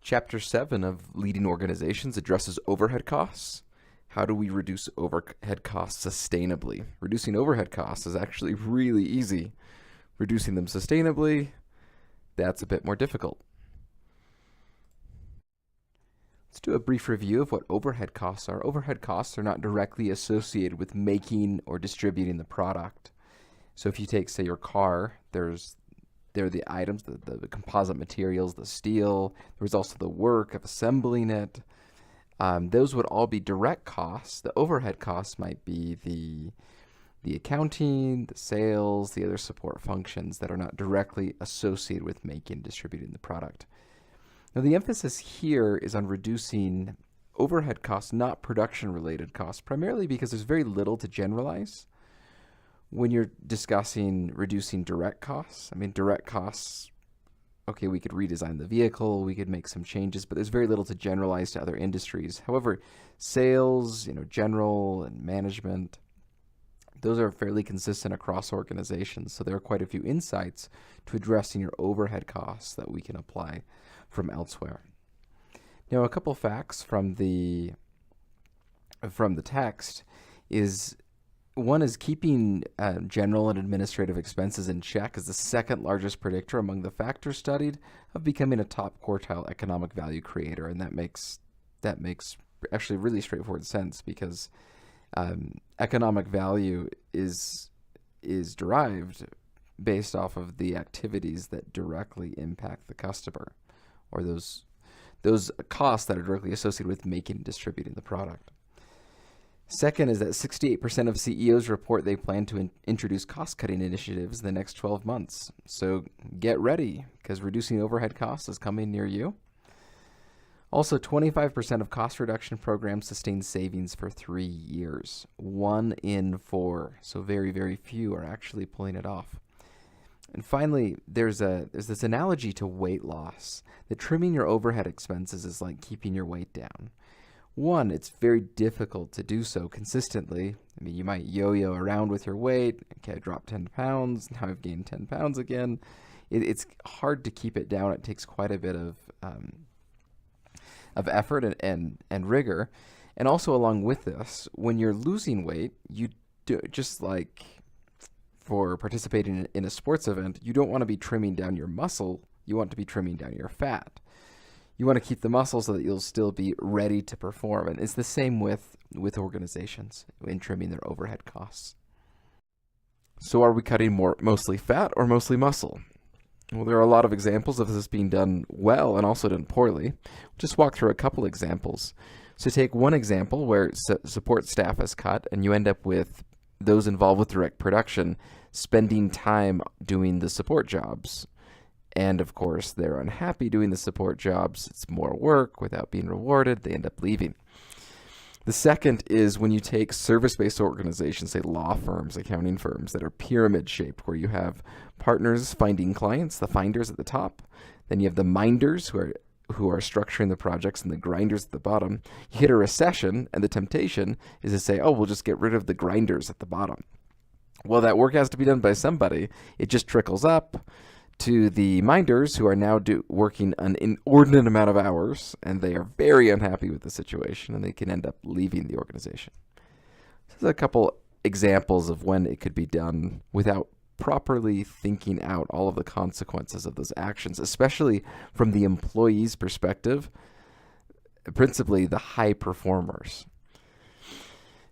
Chapter 7 of Leading Organizations addresses overhead costs. How do we reduce overhead costs sustainably? Reducing overhead costs is actually really easy. Reducing them sustainably, that's a bit more difficult. Let's do a brief review of what overhead costs are. Overhead costs are not directly associated with making or distributing the product. So if you take, say, your car, there are the items, the composite materials, the steel. There's also the work of assembling it. Those would all be direct costs. The overhead costs might be the accounting, the sales, the other support functions that are not directly associated with making and distributing the product. Now, the emphasis here is on reducing overhead costs, not production-related costs, primarily because there's very little to generalize when you're discussing reducing direct costs. I mean, direct costs, okay, we could redesign the vehicle, we could make some changes, but there's very little to generalize to other industries. However, sales, general and management, those are fairly consistent across organizations. So there are quite a few insights to addressing your overhead costs that we can apply from elsewhere. Now, a couple facts from the text is, one is keeping general and administrative expenses in check is the second largest predictor among the factors studied of becoming a top quartile economic value creator, and that makes actually really straightforward sense because economic value is derived based off of the activities that directly impact the customer, or those costs that are directly associated with making and distributing the product. Second is that 68% of CEOs report they plan to introduce cost-cutting initiatives in the next 12 months. So get ready, because reducing overhead costs is coming near you. Also, 25% of cost reduction programs sustain savings for 3 years. 1 in 4. So very, very few are actually pulling it off. And finally, there's this analogy to weight loss, that trimming your overhead expenses is like keeping your weight down. One, it's very difficult to do so consistently. I mean, you might yo-yo around with your weight. Okay, I dropped 10 pounds. Now I've gained 10 pounds again. It's hard to keep it down. It takes quite a bit of effort and rigor. And also along with this, when you're losing weight, you do, just like for participating in a sports event, you don't want to be trimming down your muscle. You want to be trimming down your fat. You want to keep the muscle so that you'll still be ready to perform. And it's the same with organizations in trimming their overhead costs. So are we cutting mostly fat or mostly muscle? Well, there are a lot of examples of this being done well and also done poorly. We'll just walk through a couple examples. So take one example where support staff is cut and you end up with those involved with direct production spending time doing the support jobs. And of course, they're unhappy doing the support jobs. It's more work without being rewarded. They end up leaving. The second is when you take service-based organizations, say law firms, accounting firms that are pyramid-shaped, where you have partners finding clients, the finders at the top. Then you have the minders who are structuring the projects, and the grinders at the bottom. You hit a recession, and the temptation is to say, oh, we'll just get rid of the grinders at the bottom. Well, that work has to be done by somebody. It just trickles up to the minders, who are now working an inordinate amount of hours, and they are very unhappy with the situation, and they can end up leaving the organization. So there's a couple examples of when it could be done without properly thinking out all of the consequences of those actions, especially from the employee's perspective, principally the high performers.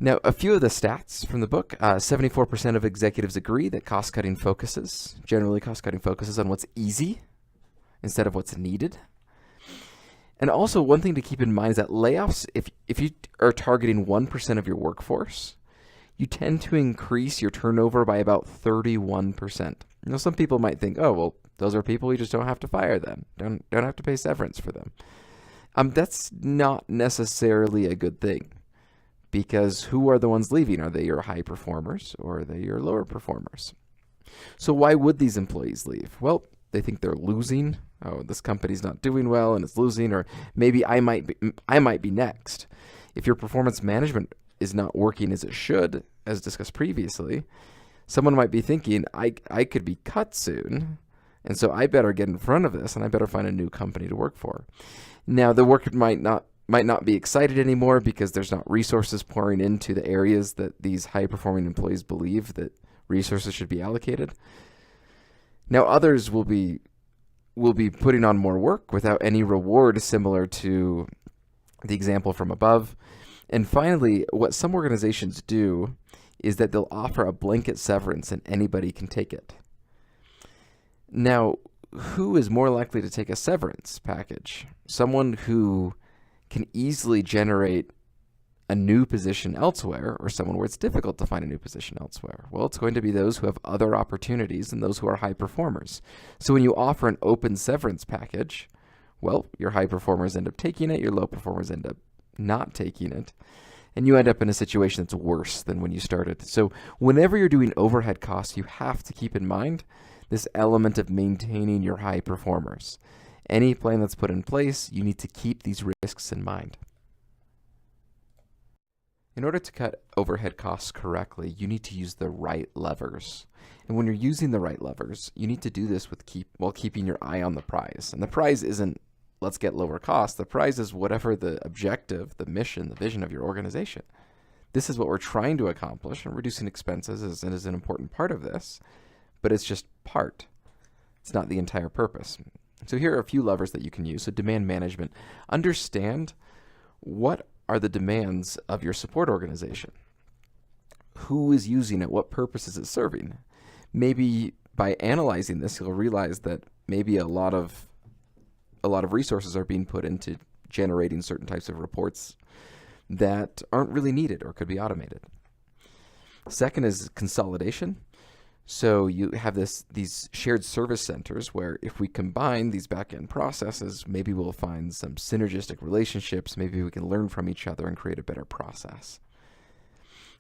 Now, a few of the stats from the book. 74% of executives agree that generally cost-cutting focuses on what's easy instead of what's needed. And also, one thing to keep in mind is that layoffs, if you are targeting 1% of your workforce, you tend to increase your turnover by about 31%. Now, some people might think, oh, well, those are people we just don't have to fire then. Don't have to pay severance for them. That's not necessarily a good thing. Because who are the ones leaving? Are they your high performers or are they your lower performers? So why would these employees leave? Well, they think they're losing. Oh, this company's not doing well and it's losing, or maybe I might be next. If your performance management is not working as it should, as discussed previously, someone might be thinking, I could be cut soon, And so I better get in front of this, and I better find a new company to work for. Now, the worker might not be excited anymore because there's not resources pouring into the areas that these high-performing employees believe that resources should be allocated. Now, others will be putting on more work without any reward, similar to the example from above. And finally, what some organizations do is that they'll offer a blanket severance and anybody can take it. Now, who is more likely to take a severance package? Someone who can easily generate a new position elsewhere, or someone where it's difficult to find a new position elsewhere? Well, it's going to be those who have other opportunities and those who are high performers. So when you offer an open severance package, well, your high performers end up taking it, your low performers end up not taking it, and you end up in a situation that's worse than when you started. So whenever you're doing overhead costs, you have to keep in mind this element of maintaining your high performers. Any plan that's put in place, you need to keep these risks in mind. In order to cut overhead costs correctly, you need to use the right levers. And when you're using the right levers, you need to do this while keeping your eye on the prize. And the prize isn't, let's get lower costs. The prize is whatever the objective, the mission, the vision of your organization. This is what we're trying to accomplish, and reducing expenses is an important part of this, but it's just part. It's not the entire purpose. So here are a few levers that you can use. So demand management. Understand what are the demands of your support organization. Who is using it? What purpose is it serving? Maybe by analyzing this, you'll realize that maybe a lot of resources are being put into generating certain types of reports that aren't really needed or could be automated. Second is consolidation. So you have these shared service centers where if we combine these back-end processes, maybe we'll find some synergistic relationships. Maybe we can learn from each other and create a better process.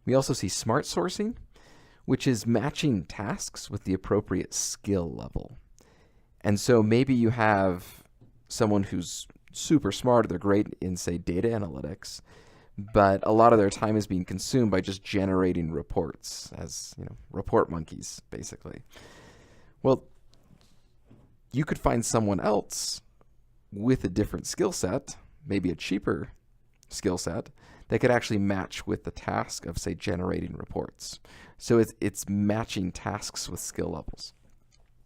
We also see smart sourcing, which is matching tasks with the appropriate skill level. And so maybe you have someone who's super smart, they're great in, say, data analytics, but a lot of their time is being consumed by just generating reports as, report monkeys, basically. Well, you could find someone else with a different skill set, maybe a cheaper skill set, that could actually match with the task of, say, generating reports. So it's matching tasks with skill levels.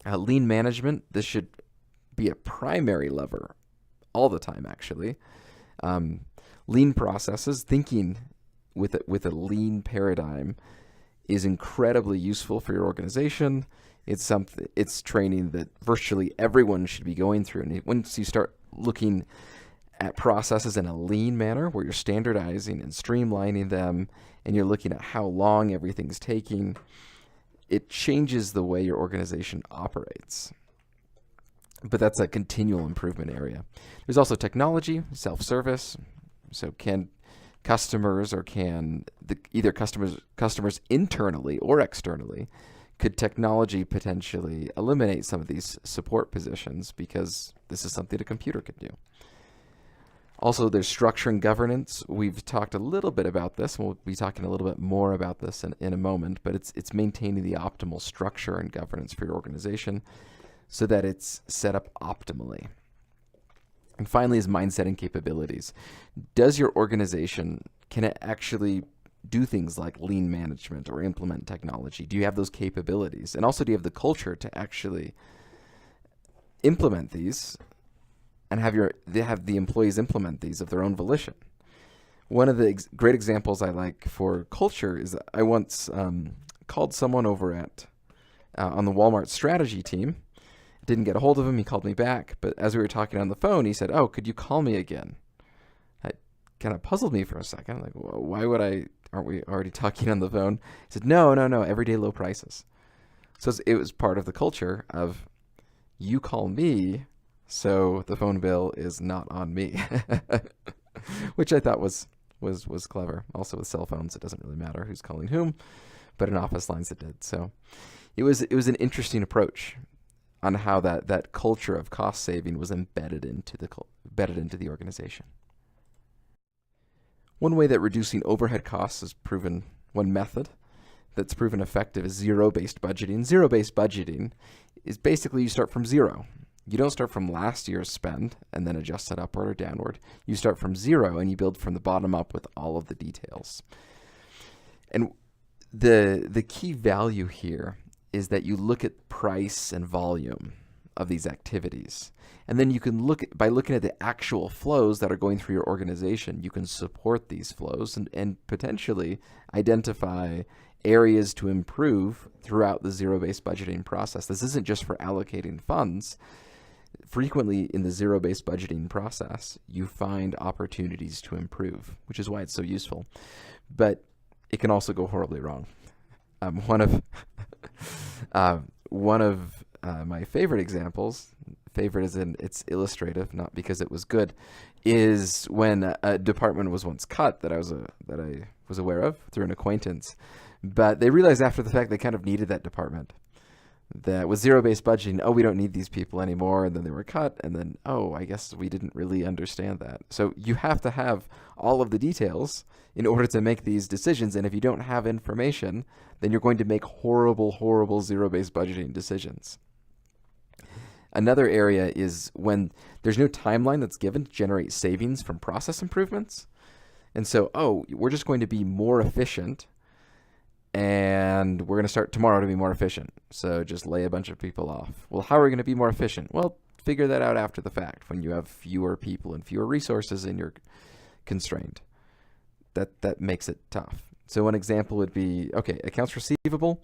Lean management, this should be a primary lever all the time, actually. Lean processes, thinking with a lean paradigm is incredibly useful for your organization. It's training that virtually everyone should be going through. And once you start looking at processes in a lean manner, where you're standardizing and streamlining them, and you're looking at how long everything's taking, it changes the way your organization operates. But that's a continual improvement area. There's also technology, self-service. So can customers or either customers internally or externally, could technology potentially eliminate some of these support positions because this is something a computer could do? Also, there's structure and governance. We've talked a little bit about this, and we'll be talking a little bit more about this in a moment, but it's maintaining the optimal structure and governance for your organization so that it's set up optimally. And finally is mindset and capabilities. Does your organization, can it actually do things like lean management or implement technology? Do you have those capabilities? And also, do you have the culture to actually implement these and have the employees implement these of their own volition? One of the great examples I like for culture is that I once called someone over on the Walmart strategy team. Didn't get a hold of him. He called me back, but as we were talking on the phone, he said, "Oh, could you call me again?" It kind of puzzled me for a second. Like, well, why would I? Aren't we already talking on the phone? He said, No, everyday low prices. So it was part of the culture of, you call me, so the phone bill is not on me, which I thought was clever. Also, with cell phones, it doesn't really matter who's calling whom, but in office lines it did. So it was an interesting approach on how that culture of cost saving was embedded into the organization. One way that reducing overhead costs is proven, one method that's proven effective, is zero-based budgeting. Zero-based budgeting is basically you start from zero. You don't start from last year's spend and then adjust it upward or downward. You start from zero and you build from the bottom up with all of the details. And the key value here is that you look at price and volume of these activities. And then you can by looking at the actual flows that are going through your organization, you can support these flows and potentially identify areas to improve throughout the zero-based budgeting process. This isn't just for allocating funds. Frequently in the zero-based budgeting process, you find opportunities to improve, which is why it's so useful. But it can also go horribly wrong. One of my favorite examples, favorite as in it's illustrative, not because it was good, is when a department was once cut that I was aware of through an acquaintance. But they realized after the fact they kind of needed that department. That with zero-based budgeting, oh, we don't need these people anymore, and then they were cut, and then, oh, I guess we didn't really understand that. So you have to have all of the details in order to make these decisions, and if you don't have information, then you're going to make horrible, horrible zero-based budgeting decisions. Another area is when there's no timeline that's given to generate savings from process improvements. And so, oh, we're just going to be more efficient, and we're going to start tomorrow to be more efficient. So just lay a bunch of people off. Well, how are we going to be more efficient? Well, figure that out after the fact when you have fewer people and fewer resources and you're constrained. That makes it tough. So one example would be, okay, accounts receivable.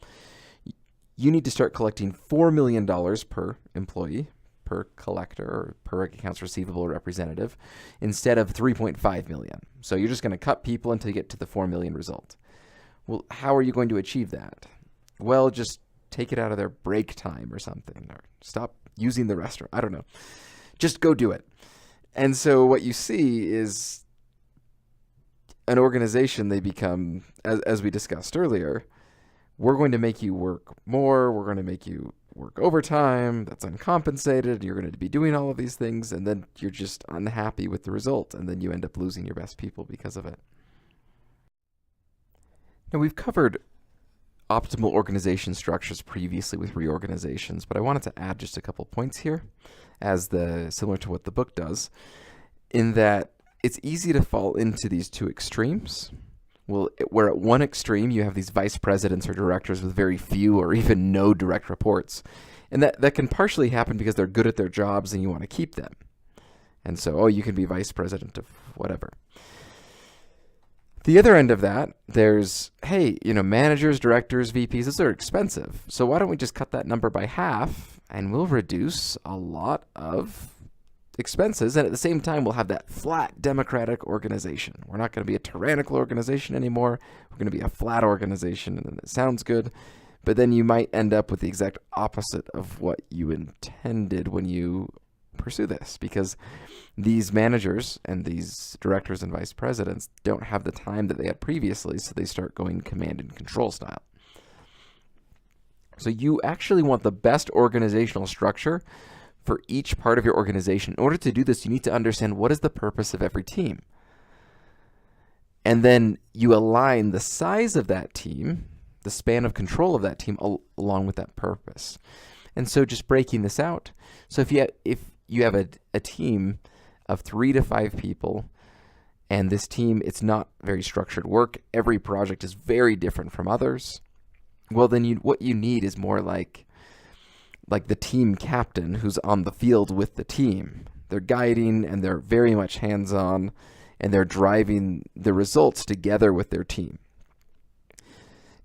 You need to start collecting $4 million per employee, per collector, or per accounts receivable representative, instead of 3.5 million. So you're just going to cut people until you get to the 4 million result. Well, how are you going to achieve that? Well, just take it out of their break time or something, or stop using the restaurant. I don't know. Just go do it. And so what you see is an organization, they become, as we discussed earlier, we're going to make you work more. We're going to make you work overtime. That's uncompensated. You're going to be doing all of these things, and then you're just unhappy with the result, and then you end up losing your best people because of it. Now, we've covered optimal organization structures previously with reorganizations, but I wanted to add just a couple points here, similar to what the book does, in that it's easy to fall into these two extremes. Well, where at one extreme you have these vice presidents or directors with very few or even no direct reports, and that can partially happen because they're good at their jobs and you want to keep them. And so, oh, you can be vice president of whatever. The other end of that, there's, hey, managers, directors, VPs, those are expensive. So why don't we just cut that number by half and we'll reduce a lot of expenses. And at the same time, we'll have that flat democratic organization. We're not going to be a tyrannical organization anymore. We're going to be a flat organization, and it sounds good. But then you might end up with the exact opposite of what you intended when you pursue this, because these managers and these directors and vice presidents don't have the time that they had previously, so they start going command and control style. So you actually want the best organizational structure for each part of your organization. In order to do this, you need to understand what is the purpose of every team. And then you align the size of that team, the span of control of that team, along with that purpose. And so just breaking this out. So if you have a team of 3 to 5 people, and this team, it's not very structured work. Every project is very different from others. Well, then what you need is more like the team captain who's on the field with the team. They're guiding, and they're very much hands-on, and they're driving the results together with their team.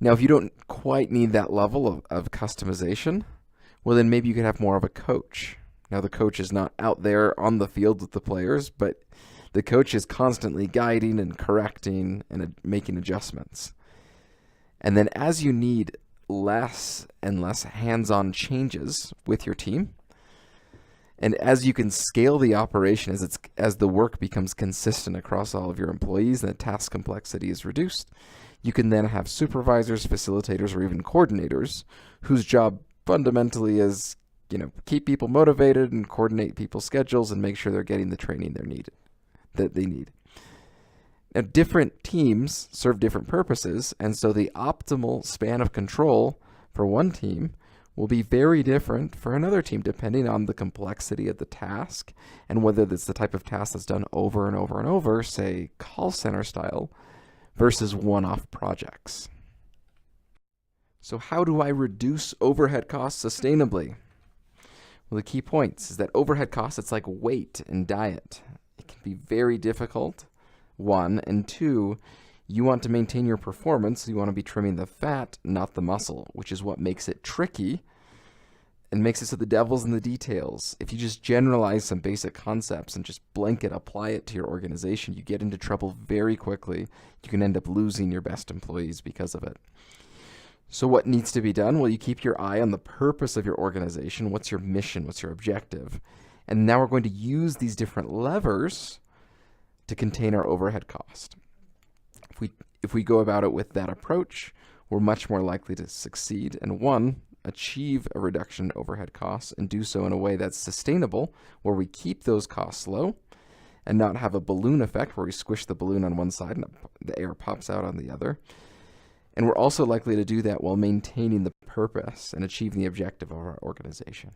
Now, if you don't quite need that level of customization, well, then maybe you could have more of a coach. Now, the coach is not out there on the field with the players, but the coach is constantly guiding and correcting and making adjustments. And then as you need less and less hands-on changes with your team, and as you can scale the operation as the work becomes consistent across all of your employees and the task complexity is reduced, you can then have supervisors, facilitators, or even coordinators whose job fundamentally is keep people motivated and coordinate people's schedules and make sure they're getting the training that they need. Now, different teams serve different purposes, and so the optimal span of control for one team will be very different for another team depending on the complexity of the task and whether it's the type of task that's done over and over and over, say call center style, versus one-off projects. So how do I reduce overhead costs sustainably? Well, the key points is that overhead costs, it's like weight in diet. It can be very difficult, one, and two, you want to maintain your performance, so you want to be trimming the fat, not the muscle, which is what makes it tricky and makes it so the devil's in the details. If you just generalize some basic concepts and just blanket apply it to your organization, you get into trouble very quickly. You can end up losing your best employees because of it. So what needs to be done? Well, you keep your eye on the purpose of your organization. What's your mission? What's your objective? And now we're going to use these different levers to contain our overhead cost. If we go about it with that approach, we're much more likely to succeed and, one, achieve a reduction in overhead costs and do so in a way that's sustainable, where we keep those costs low and not have a balloon effect where we squish the balloon on one side and the air pops out on the other. And we're also likely to do that while maintaining the purpose and achieving the objective of our organization.